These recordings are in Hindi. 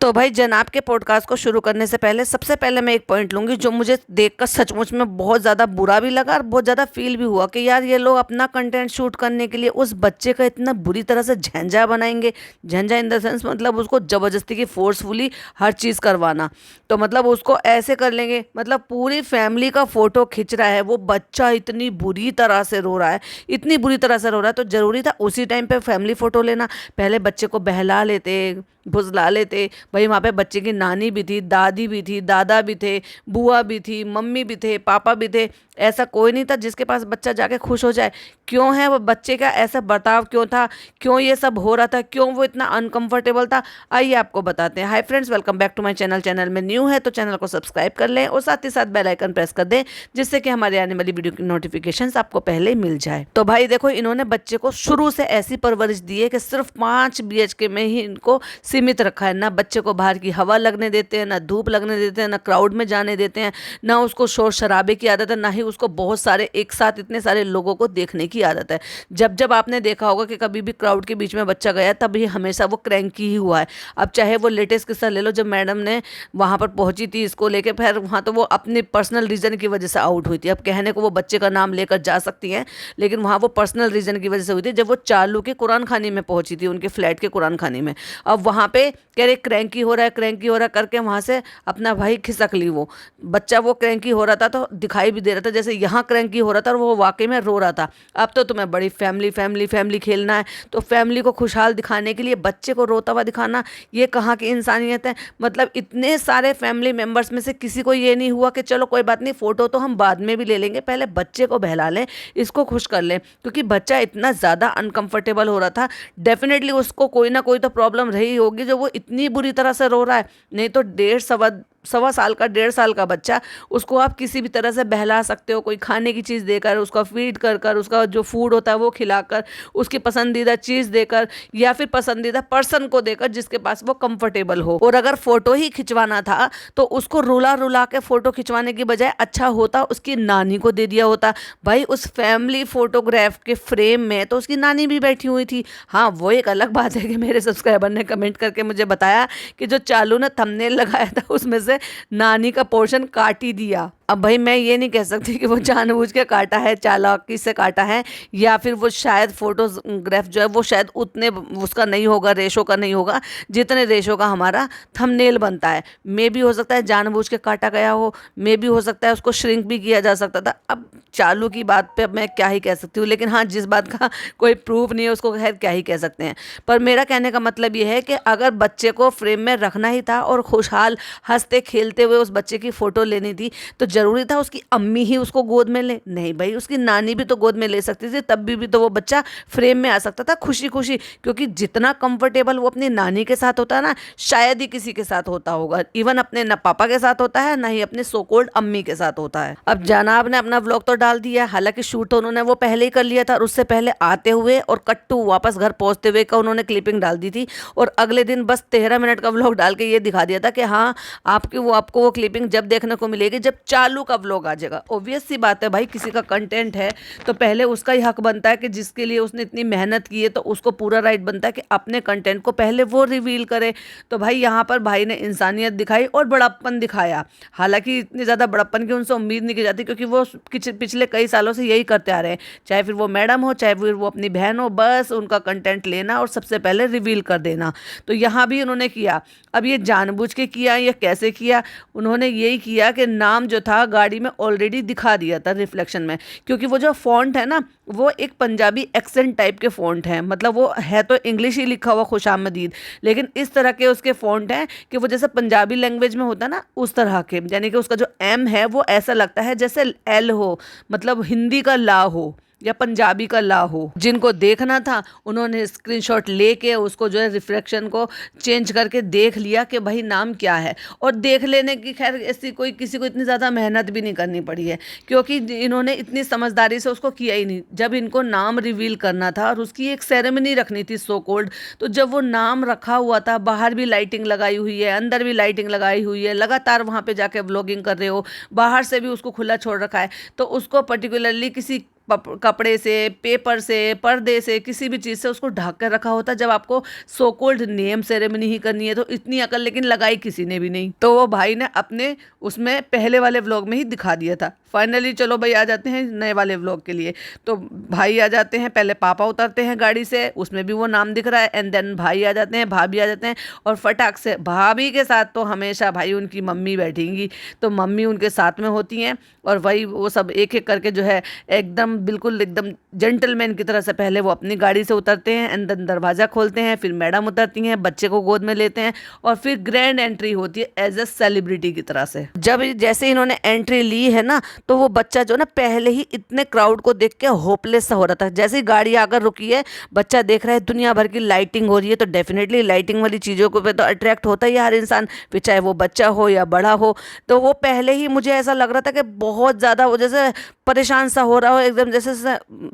तो भाई जनाब के पॉडकास्ट को शुरू करने से पहले सबसे पहले मैं एक पॉइंट लूंगी जो मुझे देखकर सचमुच में बहुत ज़्यादा बुरा भी लगा और बहुत ज़्यादा फील भी हुआ कि यार ये लोग अपना कंटेंट शूट करने के लिए उस बच्चे का इतना बुरी तरह से झंझा बनाएंगे। झंझा इन द सेंस मतलब उसको ज़बरदस्ती की फोर्सफुली हर चीज़ करवाना। तो मतलब उसको ऐसे कर लेंगे, मतलब पूरी फैमिली का फ़ोटो खिंच रहा है, वो बच्चा इतनी बुरी तरह से रो रहा है, इतनी बुरी तरह से रो रहा है, तो ज़रूरी था उसी टाइम पे फैमिली फ़ोटो लेना। पहले बच्चे को बहला लेते, फुसला लेते। भाई वहाँ पे बच्चे की नानी भी थी, दादी भी थी, दादा भी थे, बुआ भी थी, मम्मी भी थे, पापा भी थे। ऐसा कोई नहीं था जिसके पास बच्चा जाके खुश हो जाए। क्यों है वो बच्चे का ऐसा बर्ताव क्यों था, क्यों ये सब हो रहा था, क्यों वो इतना अनकंफर्टेबल था, आइए आपको बताते हैं। Hi friends, welcome back to my channel. Channel में न्यू है तो चैनल को सब्सक्राइब कर लें और साथ ही साथ बेल आइकन प्रेस कर दें, जिससे कि हमारे आने वाली वीडियो की नोटिफिकेशंस आपको पहले मिल जाए। तो भाई देखो, इन्होंने बच्चे को शुरू से ऐसी परवरिश दी है कि सिर्फ 5 BHK में ही इनको सीमित रखा है। ना बच्चे को बाहर की हवा लगने देते हैं, ना धूप लगने देते हैं, ना क्राउड में जाने देते हैं, ना उसको शोर शराबे की आदत है, ना ही उसको बहुत सारे एक साथ इतने सारे लोगों को देखने की आदत है। जब जब आपने देखा होगा कि कभी भी क्राउड के बीच में बच्चा गया, तभी हमेशा वो क्रैंकी ही हुआ है। अब चाहे वो लेटेस्ट किस्सा ले लो, जब मैडम ने वहां पर पहुंची थी इसको लेके, फिर वहां तो वो अपने पर्सनल रीजन की वजह से आउट हुई थी। अब कहने को वो बच्चे का नाम लेकर जा सकती हैं, लेकिन वहां वो पर्सनल रीजन की वजह से हुई थी, जब वो चालू के कुरान खानी में पहुंची थी, उनके फ्लैट के कुरान खानी में। अब वहां पे कह रहे क्रैंकी हो रहा है, क्रैंकी हो रहा है करके वहां से अपना भाई खिसक ली। वो बच्चा वो क्रैंकी हो रहा था तो दिखाई भी दे रहा था जैसे यहाँ क्रैंकी हो रहा था और वो वाकई में रो रहा था। अब तो तुम्हें बड़ी फैमिली फैमिली फैमिली खेलना है, तो फैमिली को खुशहाल दिखाने के लिए बच्चे को रोता हुआ दिखाना, ये कहाँ की इंसानियत है। मतलब इतने सारे फैमिली मेंबर्स में से किसी को ये नहीं हुआ कि चलो कोई बात नहीं, फोटो तो हम बाद में भी ले लेंगे, पहले बच्चे को बहला लें, इसको खुश कर लें। क्योंकि बच्चा इतना ज़्यादा अनकंफर्टेबल हो रहा था, डेफिनेटली उसको कोई ना कोई तो प्रॉब्लम रही होगी जो वो इतनी बुरी तरह से रो रहा है। नहीं तो 1.5 सवा साल का 1.5 साल का बच्चा, उसको आप किसी भी तरह से बहला सकते हो। कोई खाने की चीज़ देकर, उसका फीड कर कर, उसका जो फूड होता है वो खिलाकर, उसकी पसंदीदा चीज़ देकर, या फिर पसंदीदा पर्सन को देकर जिसके पास वो कंफर्टेबल हो। और अगर फोटो ही खिंचवाना था तो उसको रुला रुला के फोटो खिंचवाने की बजाय अच्छा होता उसकी नानी को दे दिया होता। भाई उस फैमिली फोटोग्राफ के फ्रेम में तो उसकी नानी भी बैठी हुई थी। हाँ, वो एक अलग बात है कि मेरे सब्सक्राइबर ने कमेंट करके मुझे बताया कि जो चालू ने थंबनेल लगाया था उसमें से नानी का पोर्शन काट ही दिया। अब भाई मैं ये नहीं कह सकती कि वो जानबूझ के काटा है, चालाकी से काटा है, या फिर वो शायद फोटोग्राफ जो है वो शायद उतने उसका नहीं होगा, रेशो का नहीं होगा जितने रेशो का हमारा थंबनेल बनता है। मे भी हो सकता है जानबूझ के काटा गया हो, मे भी हो सकता है उसको श्रिंक भी किया जा सकता था। अब चालू की बात पे अब मैं क्या ही कह सकती हूँ, लेकिन हाँ, जिस बात का कोई प्रूफ नहीं है उसको खैर क्या ही कह सकते हैं। पर मेरा कहने का मतलब ये है कि अगर बच्चे को फ्रेम में रखना ही था और खुशहाल हंसते खेलते हुए उस बच्चे की फ़ोटो लेनी थी, तो ज़रूरी था उसकी अम्मी ही उसको गोद में ले? नहीं भाई, उसकी नानी भी तो गोद में ले सकती थी, तब भी तो वो बच्चा फ्रेम में आ सकता था खुशी खुशी। क्योंकि जितना कंफर्टेबल वो अपनी नानी के साथ होता है ना, शायद ही किसी के साथ होता होगा। इवन अपने ना पापा के साथ होता है, ना ही अपने सो कॉल्ड अम्मी के साथ होता है। अब जनाब ने अपना व्लॉग तो डाल दिया, हालांकि शूट तो उन्होंने वो पहले ही कर लिया था, और उससे पहले आते हुए और कट्टू वापस घर पहुंचते हुए का उन्होंने क्लिपिंग डाल दी थी। और अगले दिन बस 13 मिनट का व्लॉग डाल के ये दिखा दिया था कि हाँ, आपको वो क्लिपिंग जब देखने को मिलेगी जब चालू का व्लॉग आ जाएगा। ऑब्वियस सी बात है भाई, किसी का कंटेंट है तो पहले उसका ही हक बनता है कि जिसके लिए उसने इतनी मेहनत की है तो उसको पूरा राइट बनता है कि अपने कंटेंट को पहले वो रिवील करे। तो भाई यहाँ पर भाई ने इंसानियत दिखाई और बड़प्पन दिखाया। हालांकि इतनी ज़्यादा बड़प्पन की उनसे उम्मीद नहीं की जाती, क्योंकि वो पिछले कई सालों से यही करते आ रहे हैं। चाहे फिर वो मैडम हो, चाहे फिर वो अपनी बहन हो, बस उनका कंटेंट लेना और सबसे पहले रिवील कर देना। तो यहाँ भी उन्होंने किया। अब ये जानबूझ के किया या कैसे किया, उन्होंने यही किया कि नाम जो था गाड़ी में ऑलरेडी दिखा दिया था रिफ्लेक्शन में। क्योंकि वो जो फॉन्ट है ना, वो एक पंजाबी एक्सेंट टाइप के फॉन्ट हैं। मतलब वो है तो इंग्लिश ही लिखा हुआ खुशामदीद, लेकिन इस तरह के उसके फॉन्ट हैं कि वो जैसे पंजाबी लैंग्वेज में होता है ना, उस तरह के। यानी कि उसका जो एम है वो ऐसा लगता है जैसे एल हो, मतलब हिंदी का ला हो या पंजाबी का ला हो। जिनको देखना था उन्होंने स्क्रीनशॉट लेके उसको जो है रिफ्लेक्शन को चेंज करके देख लिया कि भाई नाम क्या है। और देख लेने की खैर ऐसी कोई किसी को इतनी ज़्यादा मेहनत भी नहीं करनी पड़ी है, क्योंकि इन्होंने इतनी समझदारी से उसको किया ही नहीं। जब इनको नाम रिवील करना था और उसकी एक सेरेमनी रखनी थी सो कॉल्ड, तो जब वो नाम रखा हुआ था, बाहर भी लाइटिंग लगाई हुई है, अंदर भी लाइटिंग लगाई हुई है, लगातार वहाँ पे जाके व्लॉगिंग कर रहे हो, बाहर से भी उसको खुला छोड़ रखा है, तो उसको पर्टिकुलरली किसी कपड़े से, पेपर से, पर्दे से, किसी भी चीज़ से उसको ढक कर रखा होता। जब आपको सो कोल्ड नेम सेरेमनी ही करनी है तो इतनी अकल लेकिन लगाई किसी ने भी नहीं। तो वो भाई ने अपने उसमें पहले वाले व्लॉग में ही दिखा दिया था। फाइनली चलो भाई आ जाते हैं नए वाले व्लॉग के लिए। तो भाई आ जाते हैं, पहले पापा उतरते हैं गाड़ी से, उसमें भी वो नाम दिख रहा है, एंड देन भाई आ जाते हैं, भाभी आ जाते हैं, और फटाक से भाभी के साथ तो हमेशा भाई उनकी मम्मी बैठेंगी, तो मम्मी उनके साथ में होती हैं। और वही वो सब एक एक करके जो है एकदम बिल्कुल एकदम जेंटलमैन की तरह से पहले वो अपनी गाड़ी से उतरते हैं, एंड देन दरवाज़ा खोलते हैं, फिर मैडम उतरती हैं, बच्चे को गोद में लेते हैं, और फिर ग्रैंड एंट्री होती है एज ए सेलिब्रिटी की तरह से। जब जैसे इन्होंने एंट्री ली है ना, तो वो बच्चा जो ना पहले ही इतने क्राउड को देख के होपलेस सा हो रहा था। जैसे ही गाड़ी आकर रुकी है, बच्चा देख रहा है दुनिया भर की लाइटिंग हो रही है, तो डेफिनेटली लाइटिंग वाली चीज़ों को पे तो अट्रैक्ट होता ही है हर इंसान, फिर चाहे वो बच्चा हो या बड़ा हो। तो वो पहले ही मुझे ऐसा लग रहा था कि बहुत ज़्यादा वो जैसे परेशान सा हो रहा हो, एकदम जैसे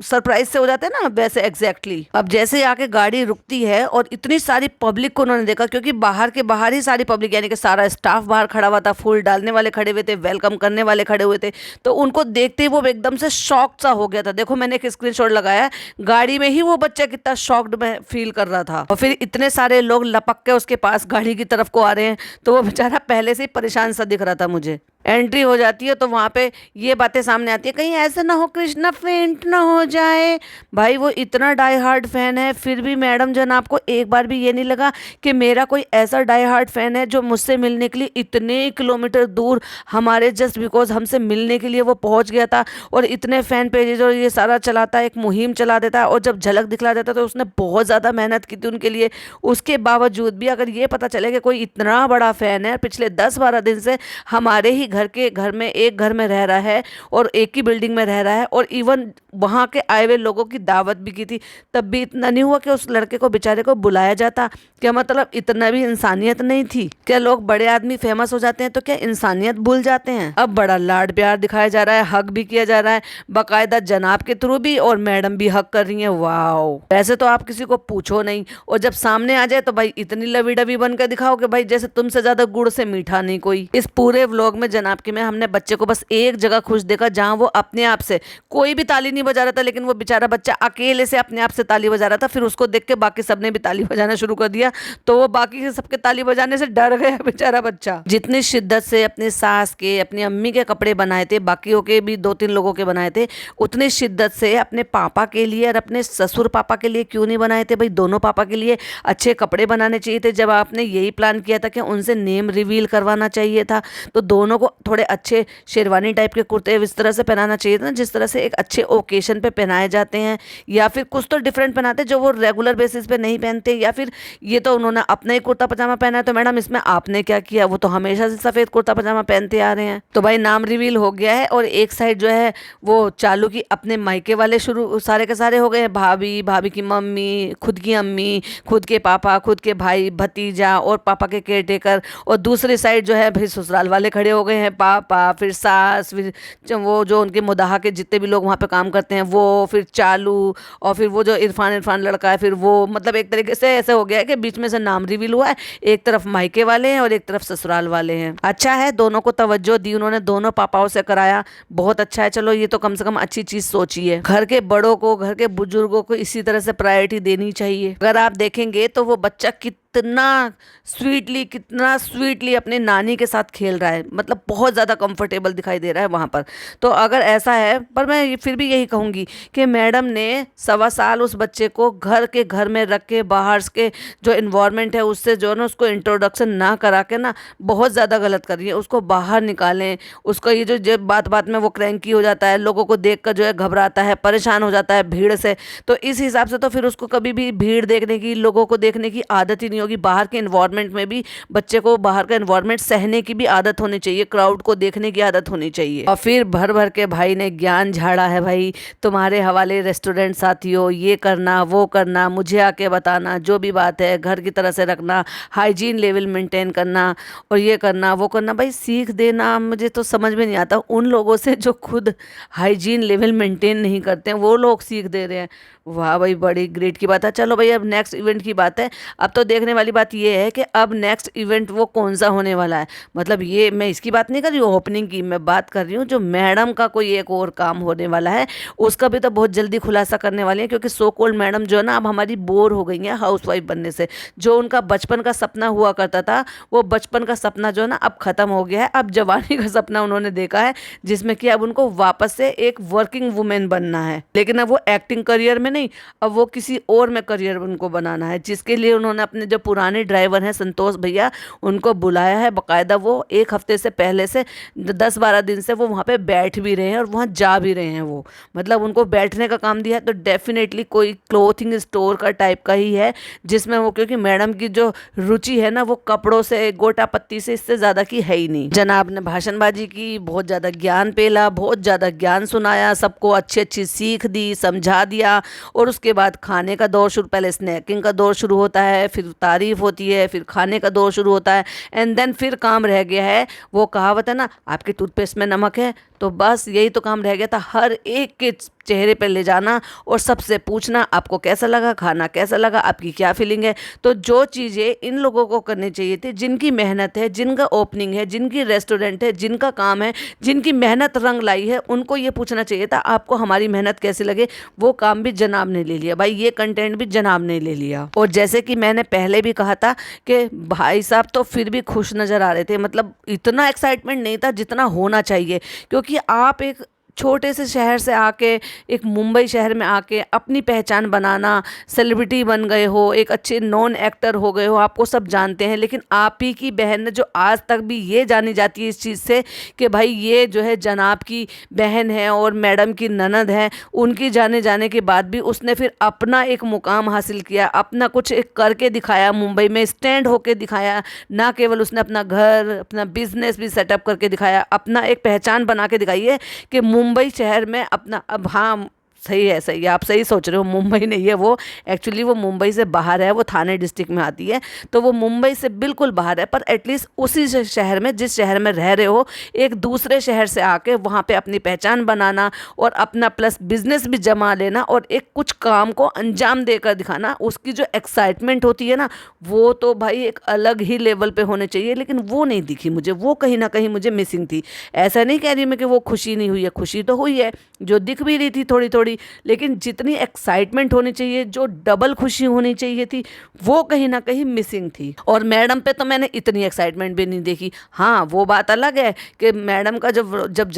सरप्राइज से हो जाते हैं ना, वैसे एग्जैक्टली। अब जैसे आके गाड़ी रुकती है और इतनी सारी पब्लिक को उन्होंने देखा, क्योंकि बाहर के बाहर ही सारी पब्लिक, यानी कि सारा स्टाफ बाहर खड़ा हुआ था, फूल डालने वाले खड़े हुए थे, वेलकम करने वाले खड़े हुए थे। तो उनको देखते ही वो एकदम से शॉक सा हो गया था। देखो मैंने एक स्क्रीनशॉट लगाया, गाड़ी में ही वो बच्चा कितना शॉक्ड में फील कर रहा था। और फिर इतने सारे लोग लपक के उसके पास गाड़ी की तरफ को आ रहे हैं, तो वो बेचारा पहले से ही परेशान सा दिख रहा था मुझे। एंट्री हो जाती है तो वहाँ पे ये बातें सामने आती है, कहीं ऐसा ना हो कृष्णा फेंट ना हो जाए। भाई वो इतना डाई हार्ड फैन है, फिर भी मैडम जनाब को एक बार भी ये नहीं लगा कि मेरा कोई ऐसा डाई हार्ड फैन है जो मुझसे मिलने के लिए इतने किलोमीटर दूर हमारे जस्ट बिकॉज हमसे मिलने के लिए वो पहुँच गया था। और इतने फ़ैन पेजेज और ये सारा चलाता है, एक मुहिम चला देता है, और जब झलक दिखला देता है तो उसने बहुत ज़्यादा मेहनत की थी उनके लिए। उसके बावजूद भी अगर ये पता चले कि कोई इतना बड़ा फ़ैन है, पिछले 10-12 दिन से हमारे ही घर में एक घर में रह रहा है और एक ही बिल्डिंग में रह रहा है, और इवन वहाँ के आए हुए लोगों की दावत भी की थी, तब भी इतना नहीं हुआ कि उस लड़के को बेचारे को बुलाया जाता। क्या मतलब इतना भी इंसानियत नहीं थी क्या? लोग बड़े आदमी फेमस हो जाते हैं तो क्या इंसानियत भूल जाते हैं? अब बड़ा लाड प्यार दिखाया जा रहा है, हक भी किया जा रहा है, बाकायदा जनाब के थ्रू भी, और मैडम भी हक कर रही है। वाओ, वैसे तो आप किसी को पूछो नहीं, और जब सामने आ जाए तो भाई इतनी लवी डबी बनकर दिखाओ कि भाई जैसे तुमसे ज्यादा गुड़ से मीठा नहीं कोई। इस पूरे व्लॉग में जनाब के में हमने बच्चे को बस एक जगह खुश देखा जहां वो अपने आप से, कोई भी ताली नहीं बजा रहा था, लेकिन वो बेचारा बच्चा अकेले से अपने आप से ताली बजा रहा था। फिर उसको देख के बाकी सबने भी ताली बजाना शुरू कर दिया, तो वो बाकी के सबके ताली बजाने से डर गया बेचारा बच्चा। जितनी शिद्दत से अपने सास के, अपनी अम्मी के कपड़े बनाए थे, बाकियों के भी 2-3 लोगों के बनाए थे, उतनी शिद्दत से अपने पापा के लिए और अपने ससुर पापा के लिए क्यों नहीं बनाए थे? भाई दोनों पापा के लिए अच्छे कपड़े बनाने चाहिए थे। जब आपने यही प्लान किया था कि उनसे नेम रिवील करवाना चाहिए था, तो दोनों को थोड़े अच्छे शेरवानी टाइप के कुर्ते इस तरह से पहनाना चाहिए था ना, जिस तरह से एक अच्छे ओकेशन पे पहनाए जाते हैं, या फिर कुछ तो डिफरेंट पहनाते जो वो रेगुलर बेसिस पे नहीं पहनते। या फिर ये तो उन्होंने अपना ही कुर्ता पजामा पहना है, तो मैडम इसमें आपने क्या किया? वो तो हमेशा से सफ़ेद कुर्ता पजामा पहनते आ रहे हैं। तो भाई नाम रिवील हो गया है, और एक साइड जो है वो चालू की अपने मायके वाले शुरू सारे के सारे हो गए हैं, भाभी, भाभी की मम्मी, खुद की अम्मी, खुद के पापा, खुद के भाई, भतीजा और पापा के केयरटेकर, और दूसरी साइड जो है भाई ससुराल वाले खड़े हो गए हैं, पापा, फिर सास, फिर वो जो उनके मुदाहा के जितने भी लोग वहाँ पे काम करते हैं वो, फिर चालू, और फिर वो जो इरफान लड़का है, फिर वो, मतलब एक तरीके से ऐसे हो गया है कि बीच में से नाम रिवील हुआ है, एक तरफ मायके वाले हैं और एक तरफ ससुराल वाले हैं। अच्छा है, दोनों को तवज्जो दी उन्होंने, दोनों पापाओं से कराया, बहुत अच्छा है। चलो ये तो कम से कम अच्छी चीज सोची है। घर के बड़ों को, घर के बुजुर्गों को इसी तरह से प्रायोरिटी देनी चाहिए। अगर आप देखेंगे तो वो बच्चा कितना स्वीटली अपने नानी के साथ खेल रहा है, मतलब बहुत ज़्यादा कंफर्टेबल दिखाई दे रहा है वहाँ पर। तो अगर ऐसा है, पर मैं फिर भी यही कहूँगी कि मैडम ने 1.25 साल उस बच्चे को घर में रख के, बाहर के जो इन्वायरमेंट है उससे जो है ना उसको इंट्रोडक्शन ना करा के ना बहुत ज़्यादा गलत कर रही है। उसको बाहर निकालें। उसको ये जो बात बात में वो क्रैंकी हो जाता है, लोगों को देख कर जो है घबराता है, परेशान हो जाता है भीड़ से, तो इस हिसाब से तो फिर उसको कभी भी भीड़ देखने की, लोगों को देखने की आदत ही नहीं होगी। बाहर के एनवायरनमेंट में भी बच्चे को बाहर का एनवायरनमेंट सहने की भी आदत होनी चाहिए, क्राउड को देखने की आदत होनी चाहिए। और फिर भर भर के भाई ने ज्ञान झाड़ा है, भाई तुम्हारे हवाले रेस्टोरेंट साथियों, ये करना वो करना, मुझे आके बताना, जो भी बात है घर की तरह से रखना, हाइजीन लेवल मेंटेन करना, और ये करना वो करना। भाई सीख देना, मुझे तो समझ में नहीं आता उन लोगों से जो खुद हाइजीन लेवल मेंटेन नहीं करते हैं, वो लोग सीख दे रहे हैं। वाह भाई, बड़ी ग्रेट की बात है। चलो भाई, अब नेक्स्ट इवेंट की बात है। अब तो देखने वाली बात ये है कि अब नेक्स्ट इवेंट वो कौन सा होने वाला है। मतलब ये मैं इसकी बात नहीं कर रही हूँ ओपनिंग की, मैं बात कर रही हूँ जो मैडम का कोई एक और काम होने वाला है, उसका भी तो बहुत जल्दी खुलासा करने वाली है। क्योंकि सो कॉल्ड मैडम जो है ना, अब हमारी बोर हो गई है हाउसवाइफ बनने से। जो उनका बचपन का सपना हुआ करता था, वो बचपन का सपना जो है ना अब खत्म हो गया है। अब जवानी का सपना उन्होंने देखा है, जिसमें कि अब उनको वापस से एक वर्किंग वुमेन बनना है। लेकिन अब वो एक्टिंग करियर में नहीं, अब वो किसी और में करियर उनको बनाना है, जिसके लिए उन्होंने अपने जो पुराने ड्राइवर हैं संतोष भैया, उनको बुलाया है बाकायदा। वो एक हफ्ते से पहले से 10-12 दिन से वो वहाँ पे बैठ भी रहे हैं और वहाँ जा भी रहे हैं। वो मतलब उनको बैठने का काम दिया है, तो डेफिनेटली कोई क्लोथिंग स्टोर का टाइप का ही है, जिसमें वो, क्योंकि मैडम की जो रुचि है ना, वो कपड़ों से, गोटा पत्ती से, इससे ज़्यादा की है ही नहीं। जनाब ने भाषणबाजी की, बहुत ज़्यादा ज्ञान पेला, बहुत ज़्यादा ज्ञान सुनाया, सबको अच्छी अच्छी सीख दी, समझा दिया। और उसके बाद खाने का दौर शुरू, पहले स्नैकिंग का दौर शुरू होता है, फिर तारीफ होती है, फिर खाने का दौर शुरू होता है, एंड देन फिर काम रह गया है। वो कहावत है ना, आपके टूथपेस्ट में नमक है, तो बस यही तो काम रह गया था, हर एक के चेहरे पे ले जाना और सबसे पूछना आपको कैसा लगा, खाना कैसा लगा, आपकी क्या फीलिंग है। तो जो चीज़ें इन लोगों को करनी चाहिए थी, जिनकी मेहनत है, जिनका ओपनिंग है, जिनकी रेस्टोरेंट है, जिनका काम है, जिनकी मेहनत रंग लाई है, उनको ये पूछना चाहिए था आपको हमारी मेहनत कैसी लगे। वो काम भी जनाब ने ले लिया भाई, ये कंटेंट भी जनाब ने ले लिया। और जैसे कि मैंने पहले भी कहा था कि भाई साहब तो फिर भी खुश नज़र आ रहे थे, मतलब इतना एक्साइटमेंट नहीं था जितना होना चाहिए। क्योंकि आप एक छोटे से शहर से आके, एक मुंबई शहर में आके अपनी पहचान बनाना, सेलिब्रिटी बन गए हो, एक अच्छे नॉन एक्टर हो गए हो, आपको सब जानते हैं। लेकिन आप ही की बहन ने, जो आज तक भी ये जानी जाती है इस चीज़ से कि भाई ये जो है जनाब की बहन है और मैडम की ननद है, उनकी जाने जाने के बाद भी उसने फिर अपना एक मुकाम हासिल किया, अपना कुछ एक करके दिखाया, मुंबई में स्टैंड होके दिखाया। ना केवल उसने अपना घर, अपना बिजनेस भी सेटअप करके दिखाया, अपना एक पहचान बना के दिखाई है कि मुंबई शहर में अपना। अब हाँ, सही है, सही है, आप सही सोच रहे हो, मुंबई नहीं है वो, एक्चुअली वो मुंबई से बाहर है, वो थाने डिस्ट्रिक्ट में आती है, तो वो मुंबई से बिल्कुल बाहर है। पर एटलीस्ट उसी शहर में, जिस शहर में रह रहे हो, एक दूसरे शहर से आके वहाँ पे अपनी पहचान बनाना और अपना प्लस बिजनेस भी जमा लेना और एक कुछ काम को अंजाम देकर दिखाना, उसकी जो एक्साइटमेंट होती है ना, वो तो भाई एक अलग ही लेवल पे होने चाहिए। लेकिन वो नहीं दिखी मुझे, वो कहीं ना कहीं मुझे मिसिंग थी। ऐसा नहीं कह रही मैं कि वो खुशी नहीं हुई है, खुशी तो हुई है, जो दिख भी रही थी थोड़ी थोड़ी, लेकिन जितनी एक्साइटमेंट होनी चाहिए, जो डबल खुशी होनी चाहिए थी, वो कहीं ना कहीं मिसिंग थी। और मैडम पे तो मैंने इतनी एक्साइटमेंट भी नहीं देखी। हाँ, वो बात अलग है कि मैडम का जब जब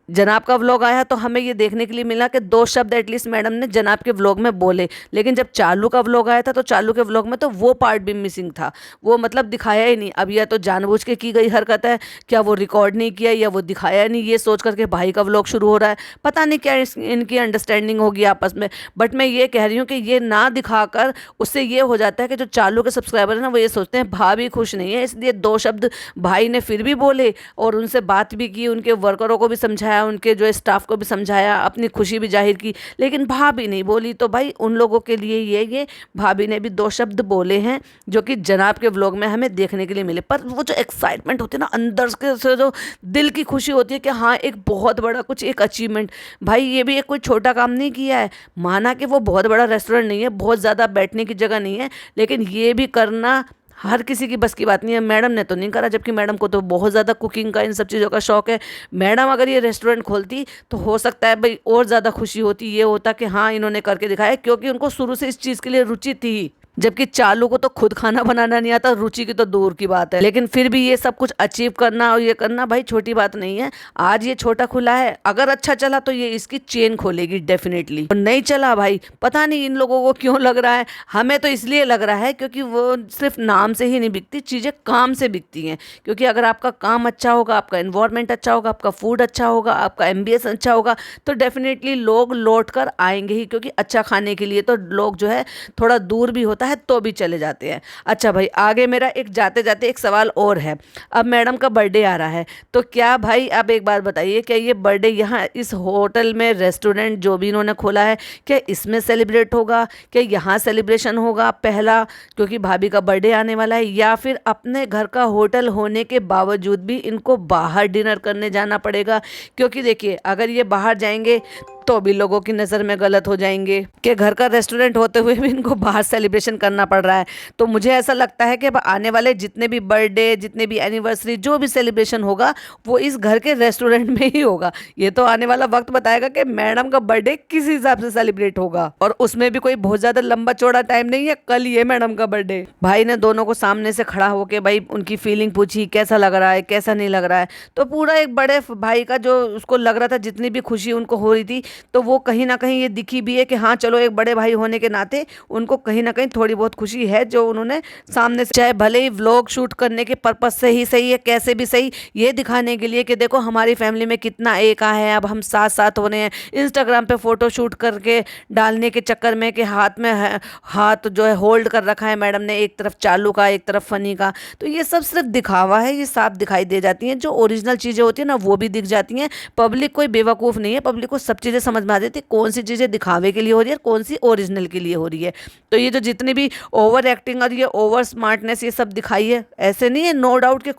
जनाब का व्लॉग आया तो हमें ये देखने के लिए मिला कि 2 शब्द एटलीस्ट मैडम ने जनाब के व्लॉग में बोले। लेकिन जब चालू का व्लॉग आया था, तो चालू के व्लॉग में तो वो पार्ट भी मिसिंग था, वो मतलब दिखाया ही नहीं। अब या तो जानबूझ के की गई हरकत है, क्या वो रिकॉर्ड नहीं किया, या वो दिखाया नहीं, ये सोच करके भाई का व्लॉग शुरू हो रहा है। पता नहीं क्या इनकी अंडरस्टैंडिंग होगी आपस में। बट मैं ये कह रही हूँ कि ये ना दिखाकर उससे ये हो जाता है कि जो चालू के सब्सक्राइबर है ना, वो ये सोचते हैं भाभी खुश नहीं है, इसलिए 2 शब्द भाई ने फिर भी बोले और उनसे बात भी की, उनके वर्करों को भी समझाया, उनके जो स्टाफ को भी समझाया, अपनी खुशी भी जाहिर की। लेकिन भाभी नहीं बोली, तो भाई उन लोगों के लिए ये भाभी ने भी 2 शब्द बोले हैं, जो कि जनाब के व्लॉग में हमें देखने के लिए मिले। पर वो जो एक्साइटमेंट होती है ना, अंदर से जो दिल की खुशी होती है कि हाँ, एक बहुत बड़ा कुछ, एक अचीवमेंट। भाई ये भी एक कोई छोटा काम नहीं किया है। माना कि वो बहुत बड़ा रेस्टोरेंट नहीं है, बहुत ज़्यादा बैठने की जगह नहीं है, लेकिन ये भी करना हर किसी की बस की बात नहीं है। मैडम ने तो नहीं करा, जबकि मैडम को तो बहुत ज़्यादा कुकिंग का, इन सब चीज़ों का शौक है। मैडम अगर ये रेस्टोरेंट खोलती तो हो सकता है भाई और ज़्यादा खुशी होती, ये होता कि हाँ, इन्होंने करके दिखाया, क्योंकि उनको शुरू से इस चीज़ के लिए रुचि थी। जबकि चालू को तो खुद खाना बनाना नहीं आता, रुचि की तो दूर की बात है। लेकिन फिर भी ये सब कुछ अचीव करना और ये करना भाई छोटी बात नहीं है। आज ये छोटा खुला है, अगर अच्छा चला तो ये इसकी चेन खोलेगी डेफिनेटली। और नहीं चला भाई, पता नहीं इन लोगों को क्यों लग रहा है, हमें तो इसलिए लग रहा है क्योंकि वो सिर्फ नाम से ही नहीं बिकती, चीज़ें काम से बिकती हैं। क्योंकि अगर आपका काम अच्छा होगा, आपका एनवायरनमेंट अच्छा होगा, आपका फूड अच्छा होगा, आपका एम्बियंस अच्छा होगा, तो डेफिनेटली लोग लौट कर आएंगे ही। क्योंकि अच्छा खाने के लिए तो लोग जो है थोड़ा दूर भी होता होता है तो भी चले जाते हैं। अच्छा भाई, आगे मेरा एक जाते जाते एक सवाल और है। अब मैडम का बर्थडे आ रहा है, तो क्या भाई आप एक बात बताइए, क्या ये बर्थडे यहाँ इस होटल में, रेस्टोरेंट जो भी इन्होंने खोला है, क्या इसमें सेलिब्रेट होगा? क्या यहाँ सेलिब्रेशन होगा पहला, क्योंकि भाभी का बर्थडे आने वाला है, या फिर अपने घर का होटल होने के बावजूद भी इनको बाहर डिनर करने जाना पड़ेगा? क्योंकि देखिए, अगर ये बाहर जाएंगे तो भी लोगों की नज़र में गलत हो जाएंगे कि घर का रेस्टोरेंट होते हुए भी इनको बाहर सेलिब्रेशन करना पड़ रहा है। तो मुझे ऐसा लगता है कि अब आने वाले जितने भी बर्थडे, जितने भी एनिवर्सरी, जो भी सेलिब्रेशन होगा वो इस घर के रेस्टोरेंट में ही होगा। ये तो आने वाला वक्त बताएगा कि मैडम का बर्थडे किस हिसाब से सेलिब्रेट होगा, और उसमें भी कोई बहुत ज़्यादा लंबा चौड़ा टाइम नहीं है, कल ही है मैडम का बर्थडे। भाई ने दोनों को सामने से खड़ा होकर भाई उनकी फीलिंग पूछी, कैसा लग रहा है, कैसा नहीं लग रहा है। तो पूरा एक बड़े भाई का जो उसको लग रहा था, जितनी भी खुशी उनको हो रही थी, तो वो कहीं ना कहीं ये दिखी भी है कि हाँ चलो, एक बड़े भाई होने के नाते उनको कहीं ना कहीं थोड़ी बहुत खुशी है, जो उन्होंने सामने से, चाहे भले ही व्लॉग शूट करने के पर्पस से ही सही है, कैसे भी सही, ये दिखाने के लिए कि देखो हमारी फैमिली में कितना एक है, अब हम साथ साथ हो रहे हैं। इंस्टाग्राम पे फोटो शूट करके डालने के चक्कर में कि हाथ में हाथ जो है होल्ड कर रखा है मैडम ने, एक तरफ चालू का, एक तरफ फनी का, तो ये सब सिर्फ दिखावा है, ये साफ दिखाई दे जाती हैं। जो ओरिजिनल चीज़ें होती है ना, वो भी दिख जाती हैं। पब्लिक कोई बेवकूफ़ नहीं है, पब्लिक को सब चीज़ें समझ में आ जाती है, कौन सी चीज़ें दिखावे के लिए हो रही है, कौन सी ओरिजिनल के लिए हो रही है। तो ये जो जितनी भी ओवर एक्टिंग और ये ओवर स्मार्टनेस ये सब दिखाई है, ऐसे नहीं है, नो डाउट कि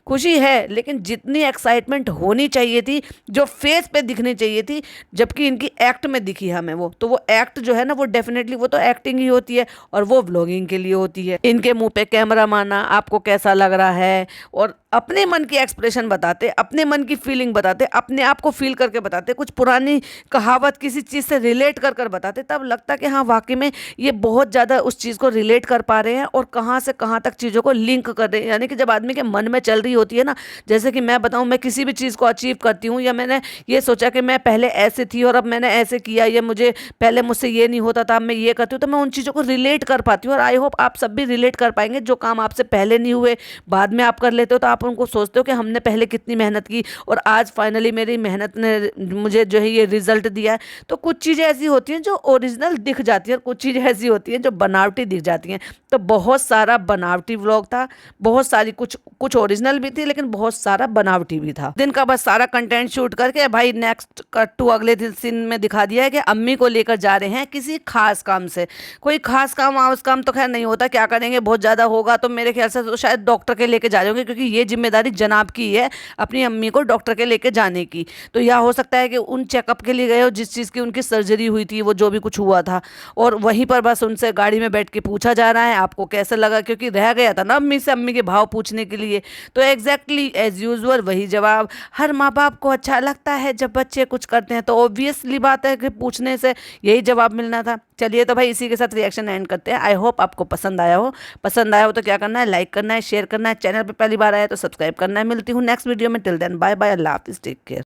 खुशी है, लेकिन जितनी एक्साइटमेंट होनी चाहिए थी, जो फेस पे दिखनी चाहिए थी, जबकि इनकी एक्ट में दिखी हमें वो, तो वो एक्ट जो है ना, वो डेफिनेटली वो तो एक्टिंग ही होती है, और वो व्लॉगिंग के लिए होती है। इनके मुंह पे कैमरा मारना, आपको कैसा लग रहा है, और अपने मन की एक्सप्रेशन बताते, अपने मन की फीलिंग बताते, अपने आप को फील करके बताते, कुछ पुरानी कहावत किसी चीज़ से रिलेट कर कर बताते, तब लगता कि हाँ वाकई में ये बहुत ज़्यादा उस चीज़ को रिलेट कर पा रहे हैं और कहाँ से कहाँ तक चीज़ों को लिंक कर रहे हैं। यानी कि जब आदमी के मन में चल रही होती है ना, जैसे कि मैं बताऊँ, मैं किसी भी चीज़ को अचीव करती हूँ, या मैंने ये सोचा कि मैं पहले ऐसे थी और अब मैंने ऐसे किया, या मुझे पहले मुझसे ये नहीं होता था, अब मैं ये करती हूँ, तो मैं उन चीज़ों को रिलेट कर पाती हूँ। और आई होप आप सब भी रिलेट कर पाएंगे। जो काम आपसे पहले नहीं हुए, बाद में आप कर लेते हो, तो आप उनको सोचते हो कि हमने पहले कितनी मेहनत की और आज फाइनली मेरी मेहनत ने मुझे जो है ये रिजल्ट दिया है। तो कुछ चीज़ें ऐसी होती हैं जो ओरिजिनल दिख जाती हैं, और कुछ चीज़ें ऐसी होती हैं जो बनावटी दिख जाती हैं। तो बहुत सारा बनावटी व्लॉग था, बहुत सारी कुछ ओरिजिनल भी थी, लेकिन बहुत सारा बनावटी भी था। दिन का बस सारा कंटेंट शूट करके भाई नेक्स्ट कट टू अगले दिन सीन में दिखा दिया है कि अम्मी को लेकर जा रहे हैं किसी खास काम से। कोई खास काम आउस काम तो खैर नहीं होता, क्या करेंगे, बहुत ज़्यादा होगा तो मेरे ख्याल से तो शायद डॉक्टर के लेके जा रहे होंगे, क्योंकि ये जिम्मेदारी जनाब की है अपनी अम्मी को डॉक्टर के लेके जाने की। तो यह हो सकता है कि उन चेकअप के लिए गए हो, जिस चीज़ की उनकी सर्जरी हुई थी, वो जो भी कुछ हुआ था, और वहीं पर बस उनसे गाड़ी में बैठ के पूछा जा रहा है आपको कैसा लगा, क्योंकि रह गया था ना अम्मी से अम्मी के भाव पूछने के लिए। तो एग्जैक्टली एज यूजुअल वही जवाब, हर माँ बाप को अच्छा लगता है जब बच्चे कुछ करते हैं, तो ऑब्वियसली बात है कि पूछने से यही जवाब मिलना था। चलिए तो भाई इसी के साथ रिएक्शन एंड करते हैं। आई होप आपको पसंद आया हो तो क्या करना है, लाइक करना है, शेयर करना है, चैनल पे पहली बार आया तो सब्सक्राइब करना है। मिलती हूँ नेक्स्ट वीडियो में, टिल देन बाय बाय, अल्लाह हाफिज़, टेक केयर।